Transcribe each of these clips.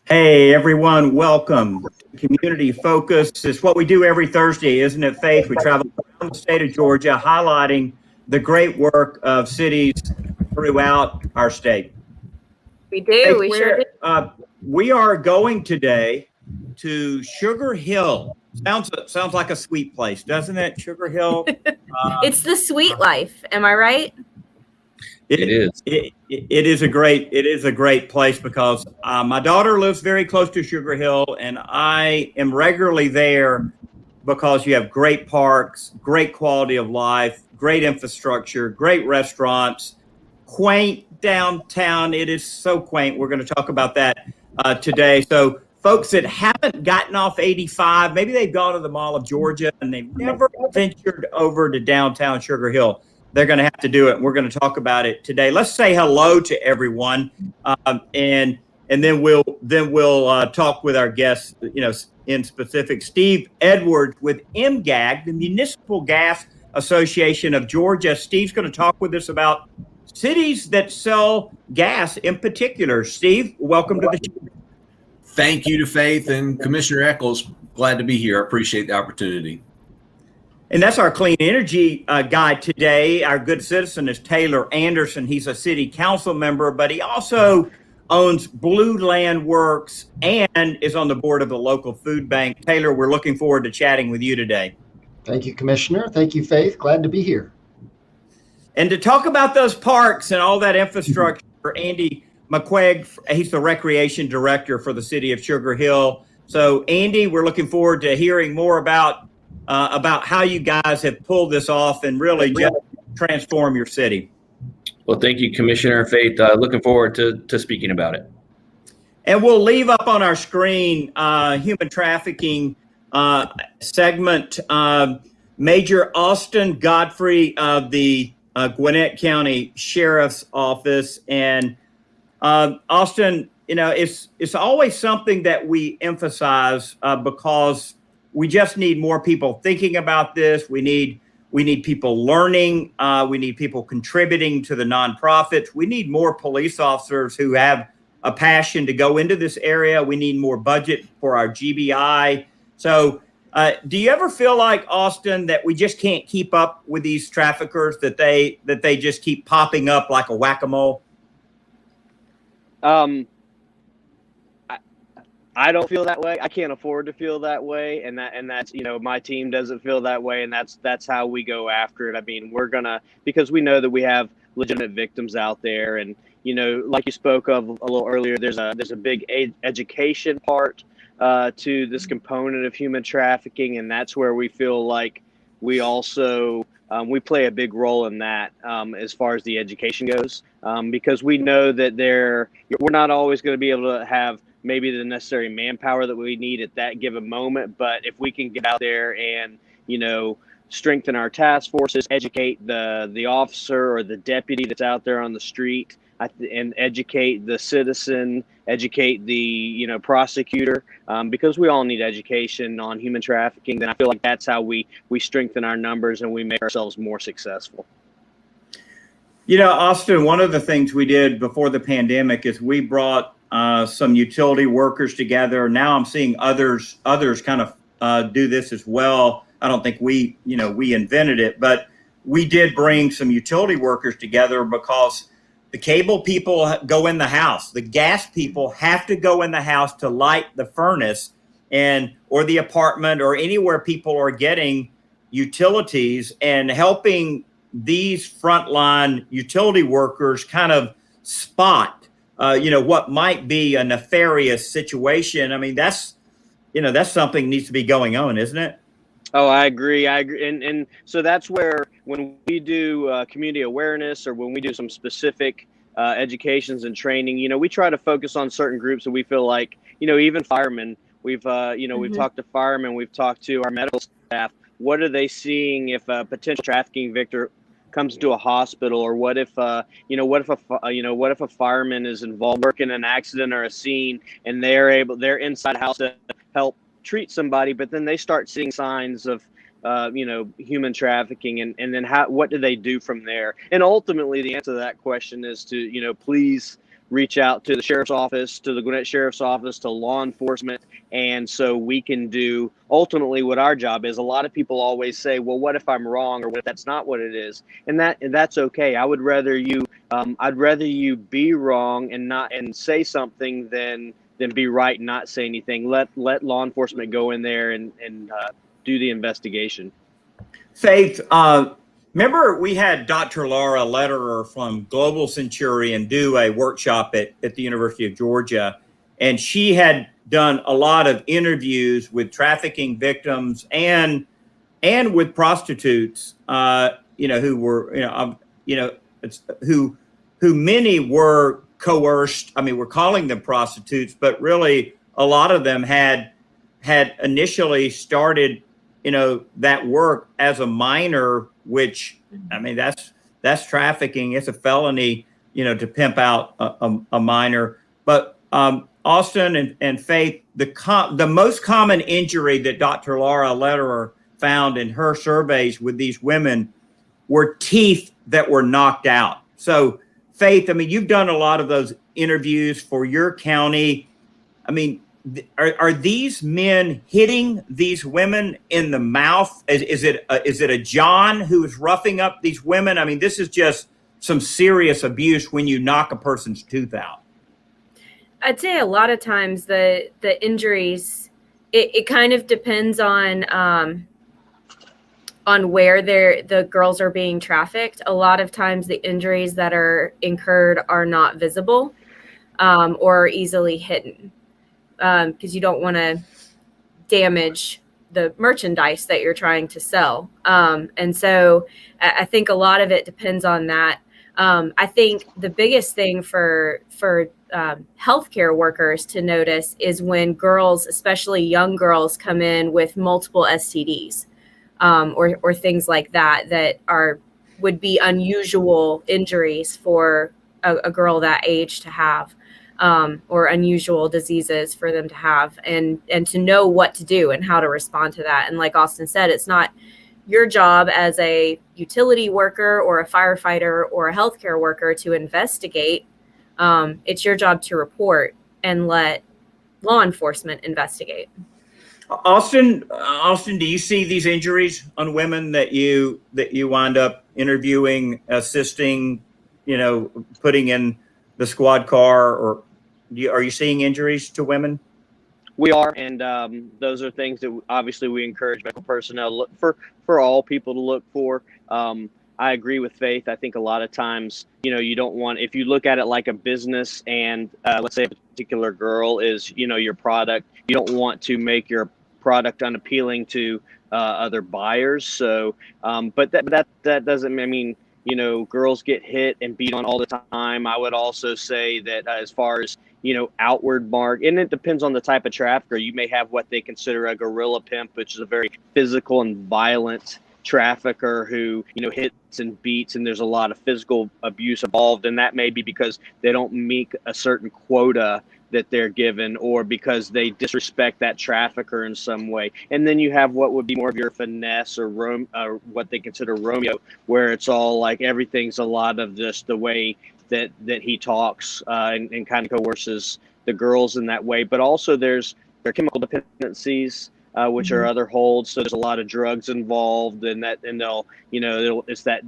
Hey everyone, welcome to Community Focus. It's what we do every Thursday, isn't it, Faith? We travel around the state of Georgia highlighting the great work of cities throughout our state. We do. Faith, We sure do. we are going today to Sugar Hill. Sounds like a sweet place, doesn't it? Sugar Hill. It's the sweet life. Am I right? It is. It is a great place because my daughter lives very close to Sugar Hill, and I am regularly there because you have great parks, great quality of life, great infrastructure, great restaurants, quaint downtown. It is so quaint. We're going to talk about that today. So folks that haven't gotten off 85, maybe they've gone to the Mall of Georgia and they've never ventured over to downtown Sugar Hill. They're going to have to do it. We're going to talk about it today. Let's say hello to everyone, and then we'll talk with our guests. In specific, Steve Edwards with MGAG, the Municipal Gas Association of Georgia. Steve's going to talk with us about cities that sell gas in particular. Steve, welcome to the show. Thank you to Faith and Commissioner Eccles. Glad to be here. I appreciate the opportunity. And that's our clean energy guy today. Our good citizen is Taylor Anderson. He's a city council member, but he also owns Blue Land Works and is on the board of the local food bank. Taylor, we're looking forward to chatting with you today. Thank you, Commissioner. Thank you, Faith. Glad to be here. And to talk about those parks and all that infrastructure, Andy McQuaig, he's the recreation director for the city of Sugar Hill. So, Andy, we're looking forward to hearing more about how you guys have pulled this off and really just transform your city. Well, thank you, Commissioner Faith. Looking forward to speaking about it. And we'll leave up on our screen human trafficking segment. Major Austin Godfrey of the Gwinnett County Sheriff's Office. And Austin, it's always something that we emphasize because we just need more people thinking about this. We need people learning. We need people contributing to the nonprofits. We need more police officers who have a passion to go into this area. We need more budget for our GBI. So do you ever feel like, Austin, that we just can't keep up with these traffickers, that they just keep popping up like a whack-a-mole? I don't feel that way. I can't afford to feel that way, and that's my team doesn't feel that way, and that's how we go after it. I mean, because we know that we have legitimate victims out there, and like you spoke of a little earlier, there's a big education part to this component of human trafficking, and that's where we feel like we also we play a big role in that as far as the education goes, because we know that we're not always going to be able to have maybe the necessary manpower that we need at that given moment. But if we can get out there and, strengthen our task forces, educate the officer or the deputy that's out there on the street, and educate the citizen, educate the, prosecutor, because we all need education on human trafficking, then I feel like that's how we strengthen our numbers and we make ourselves more successful. Austin, one of the things we did before the pandemic is we brought some utility workers together. Now I'm seeing others kind of do this as well. I don't think we invented it, but we did bring some utility workers together because the cable people go in the house. The gas people have to go in the house to light the furnace or the apartment or anywhere people are getting utilities, and helping these frontline utility workers kind of spot what might be a nefarious situation. I mean, that's something that needs to be going on, isn't it? Oh, I agree. And so that's where, when we do community awareness, or when we do some specific educations and training, we try to focus on certain groups that we feel like, even firemen, we've talked to firemen, we've talked to our medical staff. What are they seeing if a potential trafficking victim comes to a hospital, or what if a fireman is involved, working in an accident or a scene, and they're inside the house to help treat somebody, but then they start seeing signs of human trafficking, and then what do they do from there? And ultimately the answer to that question is to please reach out to the sheriff's office, to the Gwinnett Sheriff's Office, to law enforcement. And so we can do ultimately what our job is. A lot of people always say, well, what if I'm wrong, or what if that's not what it is? And that's okay. I'd rather you be wrong and say something than be right and not say anything. Let law enforcement go in there and do the investigation. Faith, remember we had Dr. Laura Lederer from Global Centurion do a workshop at the University of Georgia, and she had done a lot of interviews with trafficking victims and with prostitutes, who were, who many were coerced. I mean, we're calling them prostitutes, but really a lot of them had initially started, that work as a minor, which, I mean, that's trafficking. It's a felony, to pimp out a minor. But Austin and Faith, the most common injury that Dr. Laura Lederer found in her surveys with these women were teeth that were knocked out. So Faith, I mean, you've done a lot of those interviews for your county. I mean, are these men hitting these women in the mouth? Is it a John who is roughing up these women? I mean, this is just some serious abuse when you knock a person's tooth out. I'd say a lot of times the injuries, it kind of depends on where the girls are being trafficked. A lot of times the injuries that are incurred are not visible or easily hidden, because you don't want to damage the merchandise that you're trying to sell. And so I think a lot of it depends on that. I think the biggest thing for healthcare workers to notice is when girls, especially young girls, come in with multiple STDs or things like that would be unusual injuries for a girl that age to have, or unusual diseases for them to have, and to know what to do and how to respond to that. And like Austin said, it's not your job as a utility worker or a firefighter or a healthcare worker to investigate. It's your job to report and let law enforcement investigate. Austin, do you see these injuries on women that you wind up interviewing, assisting, putting in the squad car, or are you seeing injuries to women? We are, and those are things that obviously we encourage medical personnel to look for all people to look for. I agree with Faith. I think a lot of times, you don't want, if you look at it like a business and let's say a particular girl is, your product, you don't want to make your product unappealing to other buyers. So, but that doesn't, I mean, girls get hit and beat on all the time. I would also say that as far as, outward mark, and it depends on the type of trafficker. You may have what they consider a gorilla pimp, which is a very physical and violent trafficker who, hits and beats, and there's a lot of physical abuse involved. And that may be because they don't meet a certain quota that they're given, or because they disrespect that trafficker in some way. And then you have what would be more of your finesse or what they consider Romeo, where it's all like everything's a lot of just the way that he talks and kind of coerces the girls in that way. But also there are chemical dependencies, which are other holds. So there's a lot of drugs involved, and it's that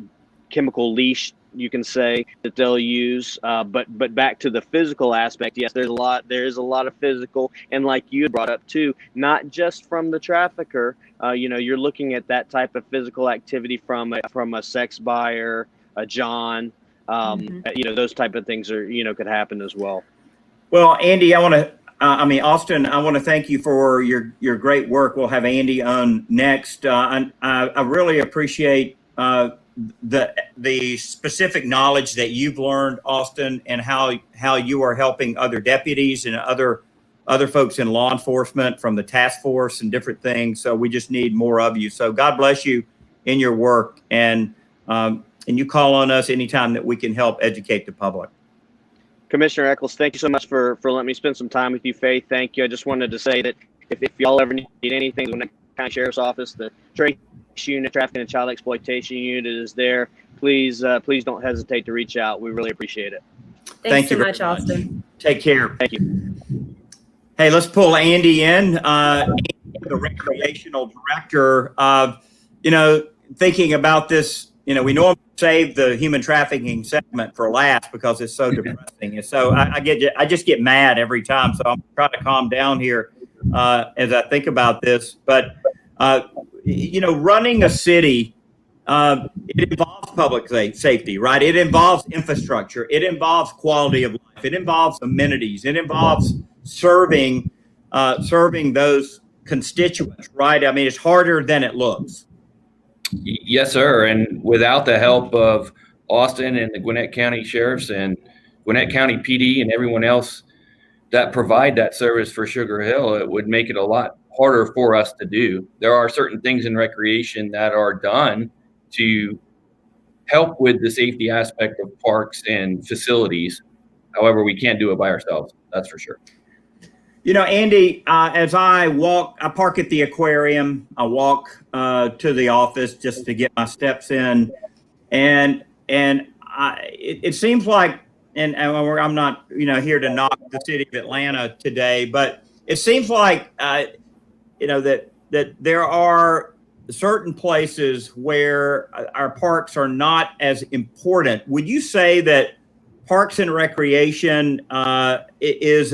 chemical leash, you can say, that they'll use. But back to the physical aspect, yes, there is a lot of physical, and like you had brought up too, not just from the trafficker. You're looking at that type of physical activity from a sex buyer, a John. Those type of things are could happen as well. Well, Andy, Austin, I want to thank you for your great work. We'll have Andy on next. I really appreciate the specific knowledge that you've learned, Austin, and how you are helping other deputies and other folks in law enforcement from the task force and different things. So we just need more of you. So God bless you in your work, and you call on us anytime that we can help educate the public. Commissioner Eccles, thank you so much for letting me spend some time with you, Faith. Thank you. I just wanted to say that if y'all ever need anything, the Gwinnett County Sheriff's Office, the Trace Unit, Trafficking and Child Exploitation Unit is there. Please don't hesitate to reach out. We really appreciate it. Thanks so you very much, Austin. Take care. Thank you. Hey, let's pull Andy in, the recreational director. Thinking about this, we normally save the human trafficking segment for last because it's so depressing. And so I just get mad every time. So I'm trying to calm down here as I think about this. But, running a city, it involves public safety, right? It involves infrastructure. It involves quality of life. It involves amenities. It involves serving those constituents, right? I mean, it's harder than it looks. Yes, sir. And without the help of Austin and the Gwinnett County Sheriffs and Gwinnett County PD and everyone else that provide that service for Sugar Hill, it would make it a lot harder for us to do. There are certain things in recreation that are done to help with the safety aspect of parks and facilities. However, we can't do it by ourselves. That's for sure. Andy, as I park at the aquarium. I walk to the office just to get my steps in, and it seems like, and I'm not here to knock the city of Atlanta today, but it seems like that there are certain places where our parks are not as important. Would you say that parks and recreation is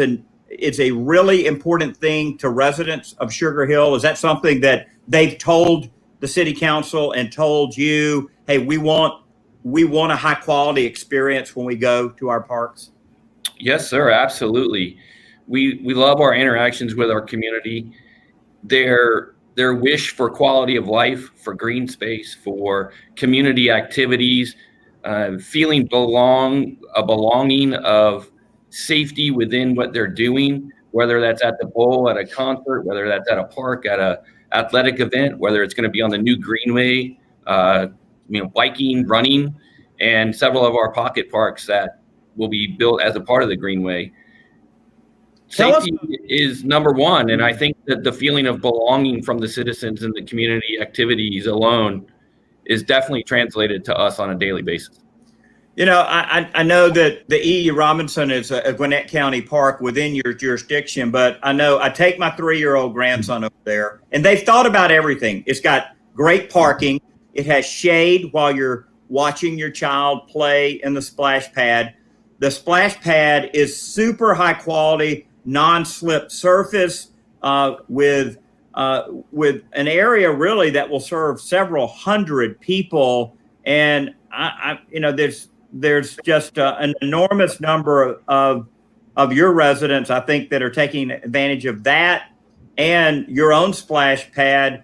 a really important thing to residents of Sugar Hill? Is that something that they've told the city council and told you, hey, we want a high quality experience when we go to our parks? Yes, sir. Absolutely. We love our interactions with our community. Their wish for quality of life, for green space, for community activities, feeling a belonging of safety within what they're doing, whether that's at the bowl, at a concert, whether that's at a park, at a athletic event, whether it's going to be on the new Greenway, biking, running, and several of our pocket parks that will be built as a part of the Greenway. Safety is number one, and I think that the feeling of belonging from the citizens and the community activities alone is definitely translated to us on a daily basis. I know that the E. Robinson is a Gwinnett County park within your jurisdiction, but I know I take my 3-year-old grandson over there, and they've thought about everything. It's got great parking. It has shade while you're watching your child play in the splash pad. The splash pad is super high quality, non-slip surface with an area really that will serve several hundred people. And there's just an enormous number of your residents, I think, that are taking advantage of that and your own splash pad.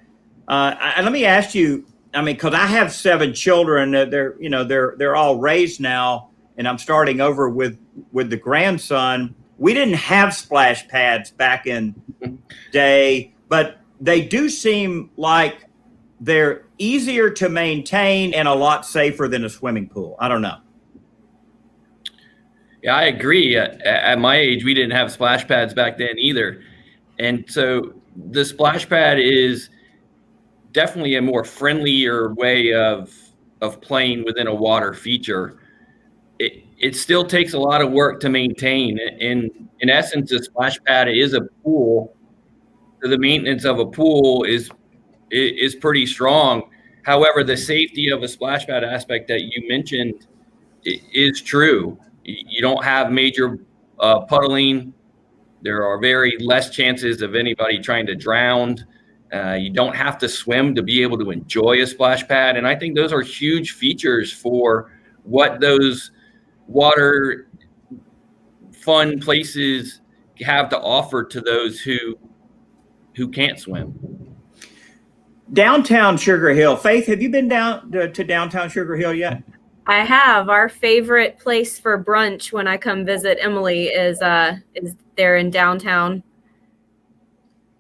Let me ask you, because I have 7 children, they're all raised now, and I'm starting over with the grandson. We didn't have splash pads back in the day, but they do seem like they're easier to maintain and a lot safer than a swimming pool. I don't know. Yeah, I agree. At my age, we didn't have splash pads back then either. And so the splash pad is definitely a more friendlier way of playing within a water feature. It still takes a lot of work to maintain. In essence, a splash pad is a pool. So the maintenance of a pool is pretty strong. However, the safety of a splash pad aspect that you mentioned is true. You don't have major puddling. There are very less chances of anybody trying to drown. You don't have to swim to be able to enjoy a splash pad. And I think those are huge features for what those water fun places have to offer to those who can't swim. Downtown Sugar Hill. Faith, have you been down to downtown Sugar Hill yet? I have. Our favorite place for brunch when I come visit Emily is there in downtown.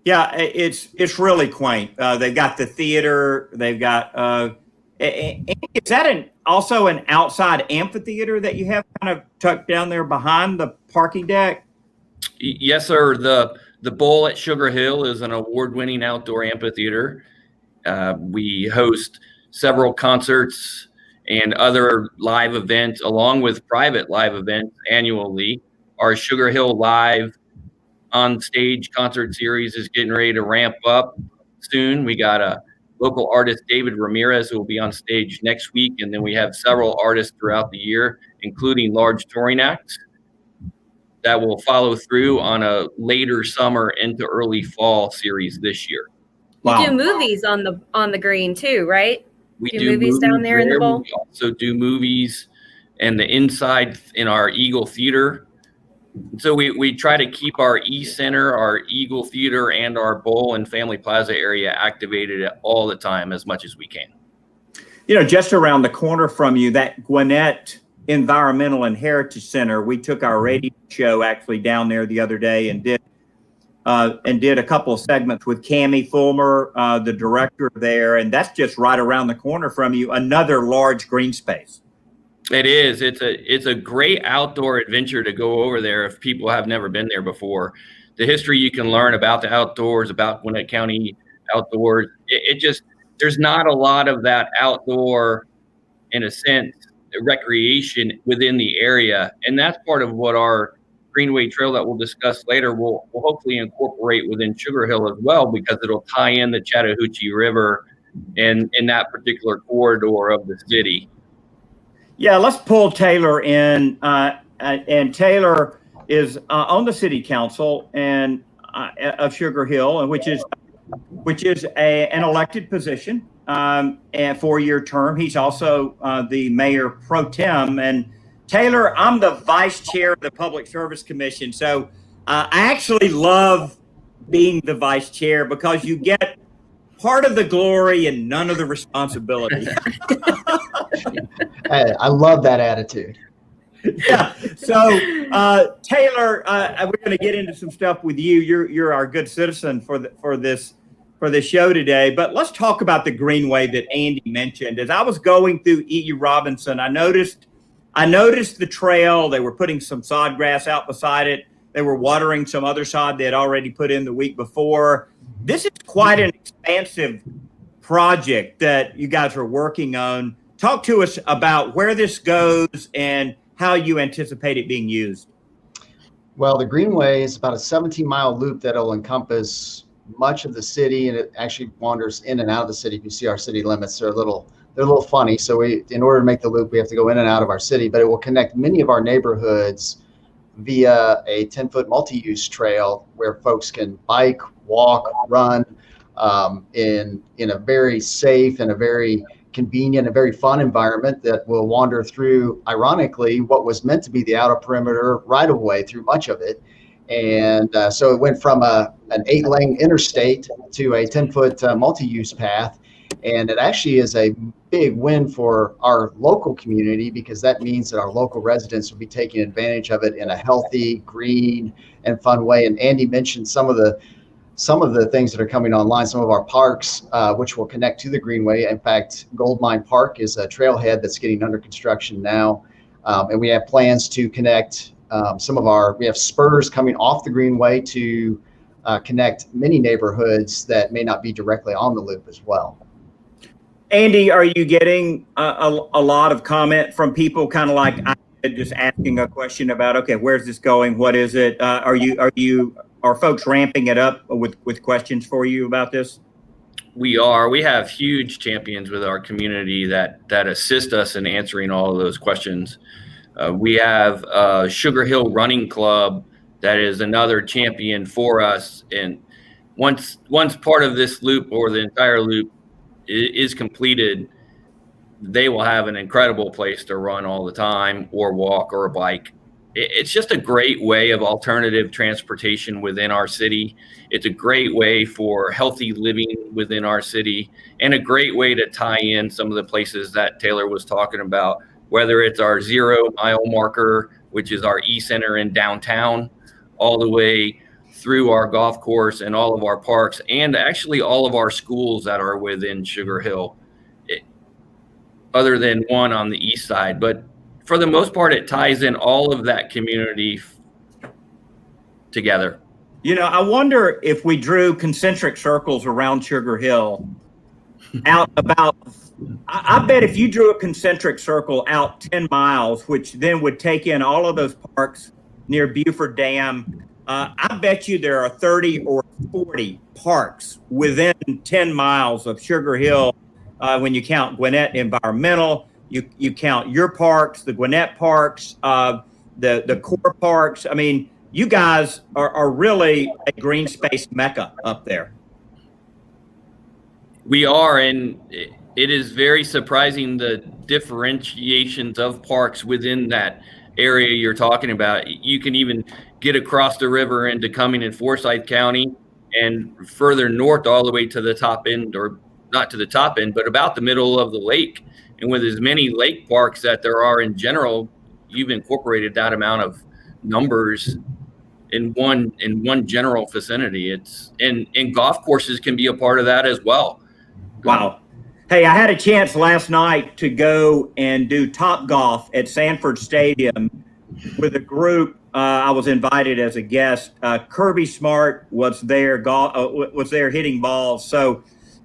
Yeah, it's really quaint. They've got the theater. They've got is that also an outside amphitheater that you have kind of tucked down there behind the parking deck? Yes, sir. The Bowl at Sugar Hill is an award-winning outdoor amphitheater. We host several concerts and other live events, along with private live events annually. Our Sugar Hill Live on Stage concert series is getting ready to ramp up soon. We got a local artist, David Ramirez, who will be on stage next week. And then we have several artists throughout the year, including large touring acts that will follow through on a later summer into early fall series this year. You do movies on the green too, right? We do movies down there in the bowl. We also do movies and the inside in our Eagle Theater. So we try to keep our E-Center, our Eagle Theater, and our Bowl and Family Plaza area activated all the time as much as we can. You know, just around the corner from you, that Gwinnett Environmental and Heritage Center, we took our radio show actually down there the other day and did a couple of segments with Cammie Fulmer, the director there, and that's just right around the corner from you, another large green space. It is. It's a great outdoor adventure to go over there if people have never been there before. The history you can learn about the outdoors, about Gwinnett County outdoors. It just, there's not a lot of that outdoor, in a sense, recreation within the area. And that's part of what our Greenway Trail that we'll discuss later will hopefully incorporate within Sugar Hill as well, because it'll tie in the Chattahoochee River and in that particular corridor of the city. Yeah, let's pull Taylor in. And Taylor is on the city council and of Sugar Hill, which is an elected position and 4-year term. He's also the mayor pro tem. And Taylor, I'm the vice chair of the Public Service Commission. So I actually love being the vice chair because you get part of the glory and none of the responsibility. I love that attitude. Yeah. So, Taylor, we're going to get into some stuff with you. You're our good citizen for this show today. But let's talk about the Greenway that Andy mentioned. As I was going through E.U. Robinson, I noticed the trail. They were putting some sod grass out beside it. They were watering some other sod they had already put in the week before. This is quite an expansive project that you guys are working on. Talk to us about where this goes and how you anticipate it being used. Well, the Greenway is about a 17-mile loop that will encompass much of the city, and it actually wanders in and out of the city. If you see our city limits, they're a little funny. So in order to make the loop, we have to go in and out of our city, but it will connect many of our neighborhoods via a 10-foot multi-use trail where folks can bike, walk, run in a very safe and a very convenient and very fun environment that will wander through, ironically, what was meant to be the outer perimeter right of way through much of it. And so it went from an 8-lane interstate to a 10-foot multi-use path. And it actually is a big win for our local community because that means that our local residents will be taking advantage of it in a healthy, green, and fun way. And Andy mentioned some of the things that are coming online, some of our parks, which will connect to the Greenway. In fact, Goldmine Park is a trailhead that's getting under construction now. And we have plans to connect we have spurs coming off the Greenway to connect many neighborhoods that may not be directly on the loop as well. Andy, are you getting a lot of comment from people kind of like I did, just asking a question about, okay, where's this going? What is it? Are folks ramping it up with questions for you about this? We are. We have huge champions with our community that assist us in answering all of those questions. We have Sugar Hill Running Club that is another champion for us. And once part of this loop or the entire loop is completed, they will have an incredible place to run all the time or walk or bike. It's just a great way of alternative transportation within our city. It's a great way for healthy living within our city and a great way to tie in some of the places that Taylor was talking about, whether it's our 0 mile marker, which is our E-Center in downtown, all the way through our golf course and all of our parks, and actually all of our schools that are within Sugar Hill, other than one on the east side. But for the most part, it ties in all of that community together. You know, I wonder if we drew concentric circles around Sugar Hill out about I bet if you drew a concentric circle out 10 miles, which then would take in all of those parks near Buford Dam, I bet you there are 30 or 40 parks within 10 miles of Sugar Hill. When you count Gwinnett Environmental, you count your parks, the Gwinnett parks, the core parks. I mean, you guys are really a green space mecca up there. We are, and it is very surprising the differentiations of parks within that area you're talking about. You can even get across the river into Cumming and Forsyth County and further north all the way to the top end, or not to the top end, but about the middle of the lake. And with as many lake parks that there are in general, you've incorporated that amount of numbers in one general vicinity. And golf courses can be a part of that as well. Wow. Hey, I had a chance last night to go and do Top Golf at Sanford Stadium with a group. I was invited as a guest. Kirby Smart was there, was there hitting balls. So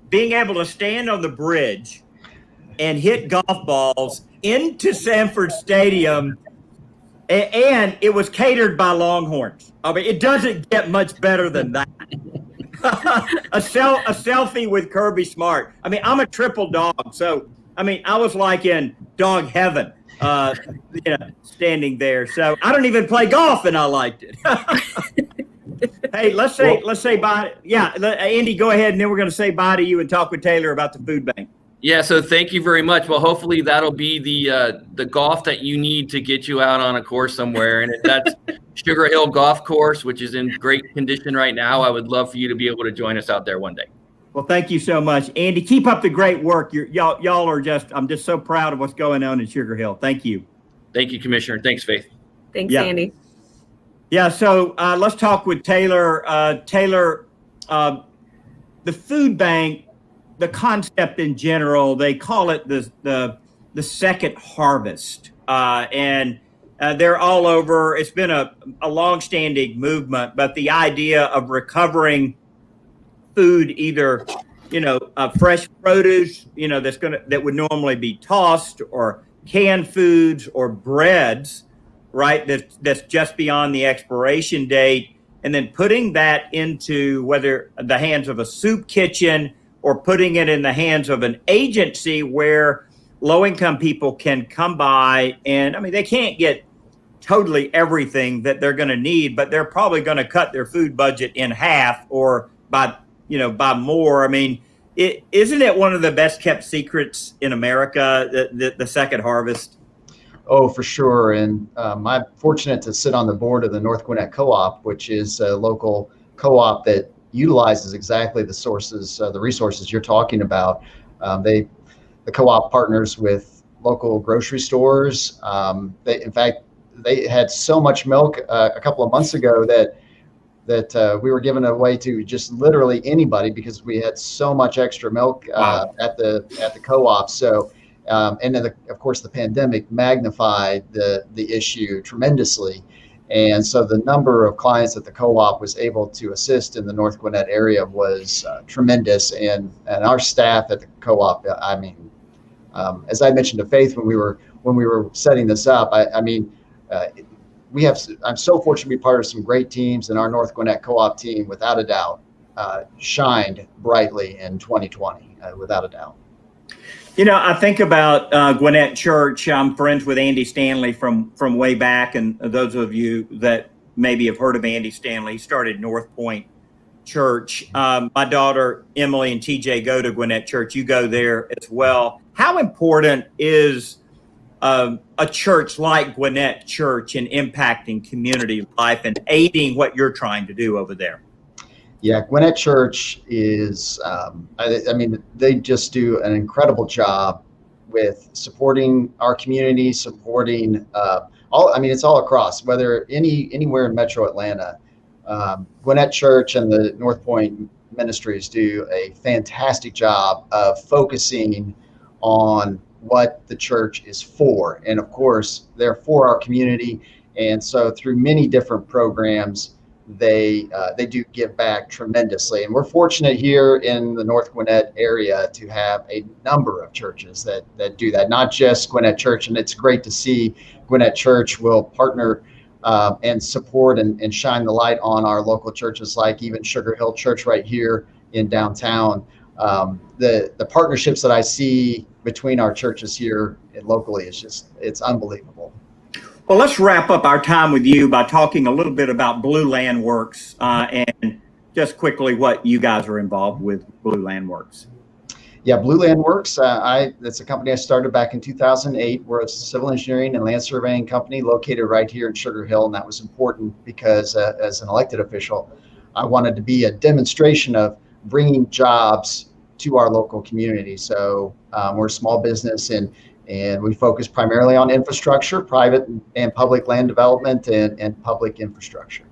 being able to stand on the bridge and hit golf balls into Sanford Stadium, and it was catered by Longhorns. I mean, it doesn't get much better than that. a selfie with Kirby Smart. I mean, I'm a triple dog, so I mean, I was like in dog heaven, standing there. So I don't even play golf, and I liked it. Hey, let's say bye. Yeah, Andy, go ahead, and then we're going to say bye to you and talk with Taylor about the food bank. Yeah, so thank you very much. Well, hopefully that'll be the golf that you need to get you out on a course somewhere. And if that's Sugar Hill Golf Course, which is in great condition right now, I would love for you to be able to join us out there one day. Well, thank you so much, Andy. Keep up the great work. Y'all are I'm just so proud of what's going on in Sugar Hill. Thank you. Thank you, Commissioner. Thanks, Faith. Thanks, Andy. Yeah, so let's talk with Taylor. Taylor, the food bank, the concept in general, they call it the second harvest, and they're all over. It's been a long-standing movement, but the idea of recovering food, either fresh produce, that would normally be tossed, or canned foods, or breads, right? That's just beyond the expiration date, and then putting that into whether the hands of a soup kitchen or putting it in the hands of an agency where low-income people can come by. And I mean, they can't get totally everything that they're going to need, but they're probably going to cut their food budget in half or by more. I mean, isn't it one of the best kept secrets in America, the second harvest? Oh, for sure. And I'm fortunate to sit on the board of the North Gwinnett Co-op, which is a local co-op that utilizes exactly the resources you're talking about. The co-op partners with local grocery stores. In fact, they had so much milk a couple of months ago that we were giving it away to just literally anybody because we had so much extra milk at the co-op. So, and then of course the pandemic magnified the issue tremendously. And so the number of clients that the co-op was able to assist in the North Gwinnett area was tremendous. And our staff at the co-op, I mean, as I mentioned to Faith when we were setting this up, I'm so fortunate to be part of some great teams, and our North Gwinnett co-op team, without a doubt, shined brightly in 2020, without a doubt. I think about Gwinnett Church. I'm friends with Andy Stanley from way back. And those of you that maybe have heard of Andy Stanley, he started North Point Church. My daughter, Emily, and TJ go to Gwinnett Church. You go there as well. How important is a church like Gwinnett Church in impacting community life and aiding what you're trying to do over there? Yeah, Gwinnett Church is, I mean, they just do an incredible job with supporting our community, supporting it's all across, whether anywhere in Metro Atlanta. Gwinnett Church and the North Point Ministries do a fantastic job of focusing on what the church is for. And of course, they're for our community. And so through many different programs, they do give back tremendously. And we're fortunate here in the North Gwinnett area to have a number of churches that do that, not just Gwinnett Church. And it's great to see Gwinnett Church will partner and support and shine the light on our local churches, like even Sugar Hill Church right here in downtown. The partnerships that I see between our churches here and locally it's unbelievable. Well, let's wrap up our time with you by talking a little bit about Blue Land Works and just quickly what you guys are involved with Blue Land Works. Yeah, Blue Land Works, that's a company I started back in 2008. We're a civil engineering and land surveying company located right here in Sugar Hill, and that was important because as an elected official, I wanted to be a demonstration of bringing jobs to our local community. So we're a small business and we focus primarily on infrastructure, private and public land development and public infrastructure.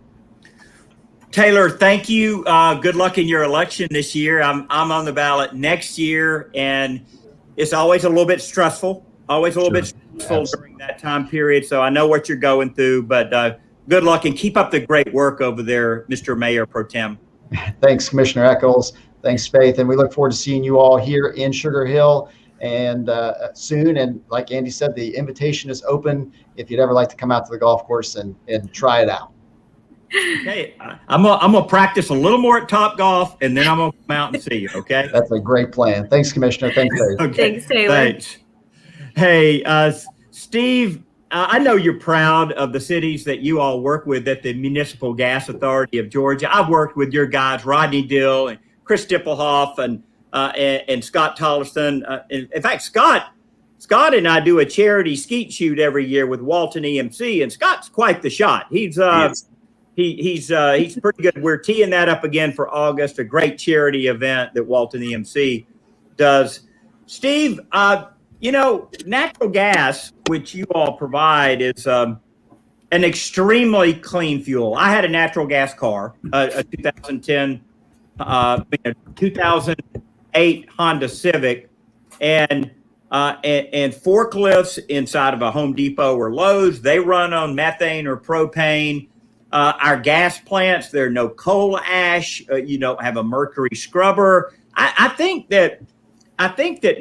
Taylor, thank you. Good luck in your election this year. I'm on the ballot next year, and it's always a little bit stressful, during that time period. So I know what you're going through, but good luck and keep up the great work over there, Mr. Mayor Pro Tem. Thanks, Commissioner Eccles. Thanks, Faith. And we look forward to seeing you all here in Sugar Hill and soon. And like Andy said, the invitation is open if you'd ever like to come out to the golf course and try it out. Okay, I'm gonna practice a little more at Topgolf, and then I'm gonna come out and see you. Okay, that's a great plan. Thanks, Commissioner. Thanks, Faith. Okay. Thanks, Taylor. Thanks. Hey, Steve, I know you're proud of the cities that you all work with at the Municipal Gas Authority of Georgia. I've worked with your guys, Rodney Dill and Chris Dippelhoff and Scott Tolleson. In fact, Scott and I do a charity skeet shoot every year with Walton EMC, and Scott's quite the shot. He's pretty good. We're teeing that up again for August, a great charity event that Walton EMC does. Steve, natural gas, which you all provide, is an extremely clean fuel. I had a natural gas car, a 2008 Honda Civic, and forklifts inside of a Home Depot or Lowe's, they run on methane or propane. Our gas plants, there are no coal ash. You don't have a mercury scrubber. I think that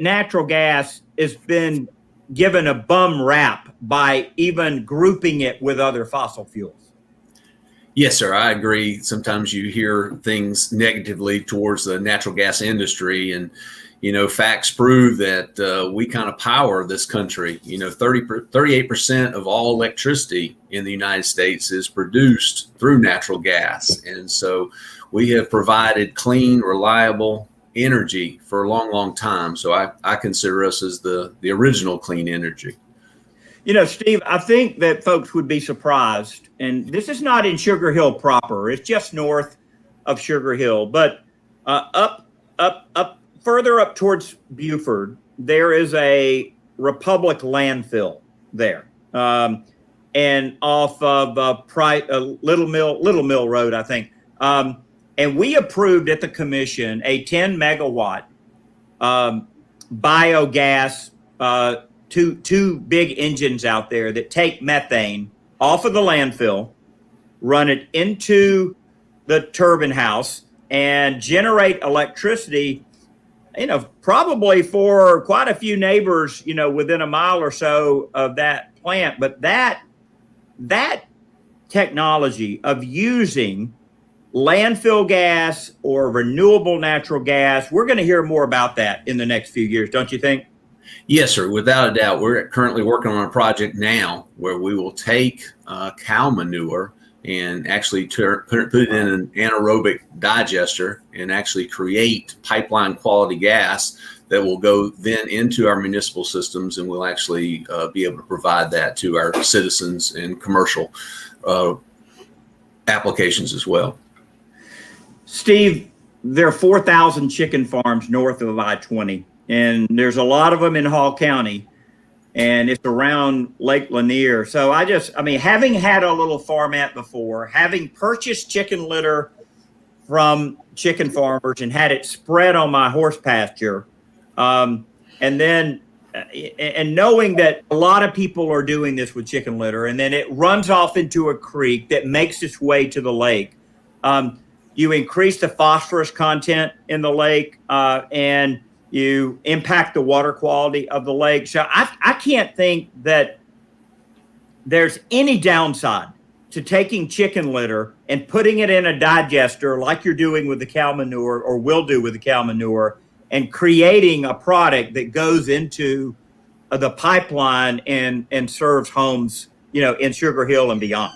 natural gas has been given a bum rap by even grouping it with other fossil fuels. Yes, sir. I agree. Sometimes you hear things negatively towards the natural gas industry, and facts prove that we kind of power this country. 38% of all electricity in the United States is produced through natural gas. And so we have provided clean, reliable energy for a long, long time. So I consider us as the original clean energy. Steve, I think that folks would be surprised, and this is not in Sugar Hill proper. It's just north of Sugar Hill, but up further up towards Buford, there is a Republic landfill there, and off of Little Mill Road, I think. And we approved at the commission a 10 megawatt biogas, two big engines out there that take methane off of the landfill, run it into the turbine house, and generate electricity. Probably for quite a few neighbors, within a mile or so of that plant. But that technology of using landfill gas or renewable natural gas, we're going to hear more about that in the next few years, don't you think? Yes, sir. Without a doubt. We're currently working on a project now where we will take cow manure and actually put it in an anaerobic digester and actually create pipeline quality gas that will go then into our municipal systems, and we'll actually be able to provide that to our citizens and commercial applications as well. Steve, there are 4,000 chicken farms north of I-20, and there's a lot of them in Hall County, and it's around Lake Lanier. So having had a little farmette before, having purchased chicken litter from chicken farmers and had it spread on my horse pasture, and knowing that a lot of people are doing this with chicken litter, and then it runs off into a creek that makes its way to the lake. You increase the phosphorus content in the lake, and you impact the water quality of the lake. So I can't think that there's any downside to taking chicken litter and putting it in a digester like you're doing with the cow manure, or will do with the cow manure, and creating a product that goes into the pipeline and serves homes, in Sugar Hill and beyond.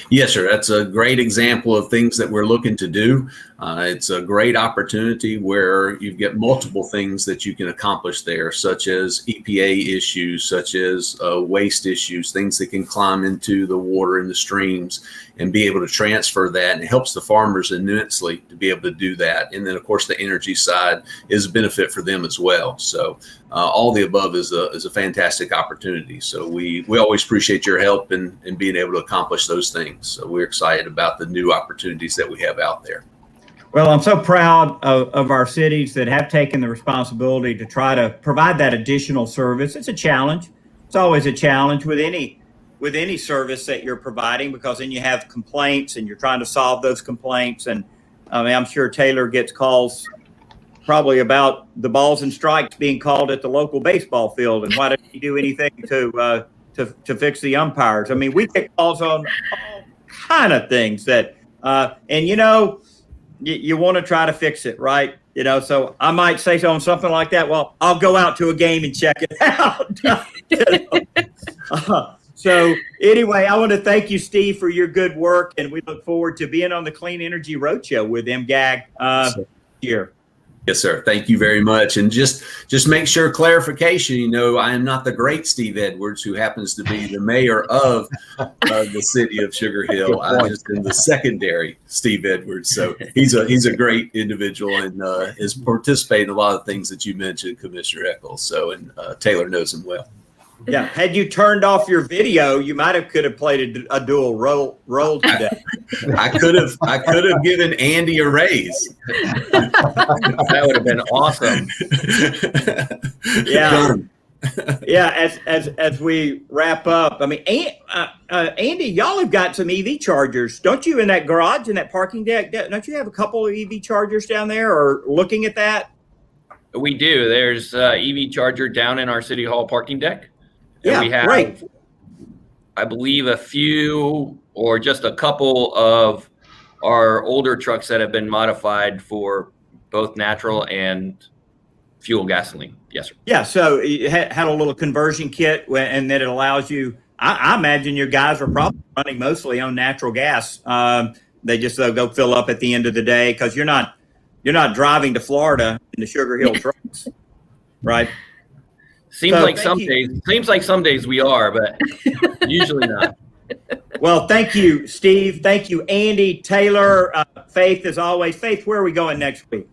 Yes, sir. That's a great example of things that we're looking to do. It's a great opportunity where you get multiple things that you can accomplish there, such as EPA issues, such as waste issues, things that can climb into the water in the streams and be able to transfer that. And it helps the farmers immensely to be able to do that. And then, of course, the energy side is a benefit for them as well. So all the above is a fantastic opportunity. So we always appreciate your help in being able to accomplish those things. So we're excited about the new opportunities that we have out there. Well, I'm so proud of our cities that have taken the responsibility to try to provide that additional service. It's a challenge. It's always a challenge with any service that you're providing, because then you have complaints and you're trying to solve those complaints. And I mean, I'm sure Taylor gets calls probably about the balls and strikes being called at the local baseball field, and why didn't he do anything to fix the umpires? I mean, we get calls on all kind of things that, and you want to try to fix it, right? So I might say something like that. Well, I'll go out to a game and check it out. So anyway, I want to thank you, Steve, for your good work, and we look forward to being on the Clean Energy Roadshow with MGAG here. Yes, sir. Thank you very much. And just make sure, clarification, I am not the great Steve Edwards, who happens to be the mayor of the city of Sugar Hill. I just am the secondary Steve Edwards. So he's a great individual and is participating in a lot of things that you mentioned, Commissioner Eccles. So, and Taylor knows him well. Yeah, had you turned off your video, you could have played a dual role today. I could have given Andy a raise. That would have been awesome. Yeah. As we wrap up, I mean, Andy, y'all have got some EV chargers, don't you? In that garage, in that parking deck, don't you have a couple of EV chargers down there, or looking at that? We do. There's EV charger down in our City Hall parking deck. And we have, great. I believe, a few or just a couple of our older trucks that have been modified for both natural and fuel gasoline. Yes, sir. Yeah. So you had a little conversion kit, and that it allows you. I imagine your guys are probably running mostly on natural gas. They just go fill up at the end of the day, because you're not driving to Florida in the Sugar Hill trucks, right? Seems like some days we are, but usually not. Well, thank you, Steve. Thank you, Andy, Taylor, Faith, as always. Faith, where are we going next week?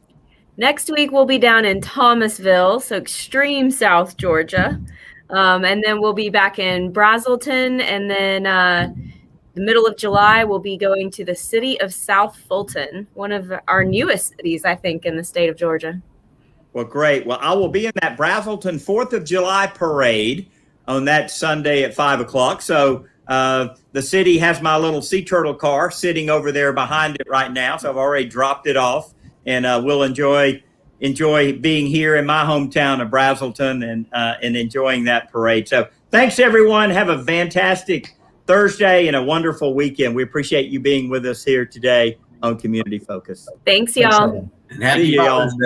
Next week, we'll be down in Thomasville, so extreme South Georgia. And then we'll be back in Brazelton. And then the middle of July, we'll be going to the city of South Fulton, one of our newest cities, I think, in the state of Georgia. Well, great. Well, I will be in that Brazelton 4th of July parade on that Sunday at 5 o'clock. So the city has my little sea turtle car sitting over there behind it right now. So I've already dropped it off, and we'll enjoy being here in my hometown of Brazelton and enjoying that parade. So thanks, everyone. Have a fantastic Thursday and a wonderful weekend. We appreciate you being with us here today on Community Focus. Thanks, y'all. And happy Father's Day.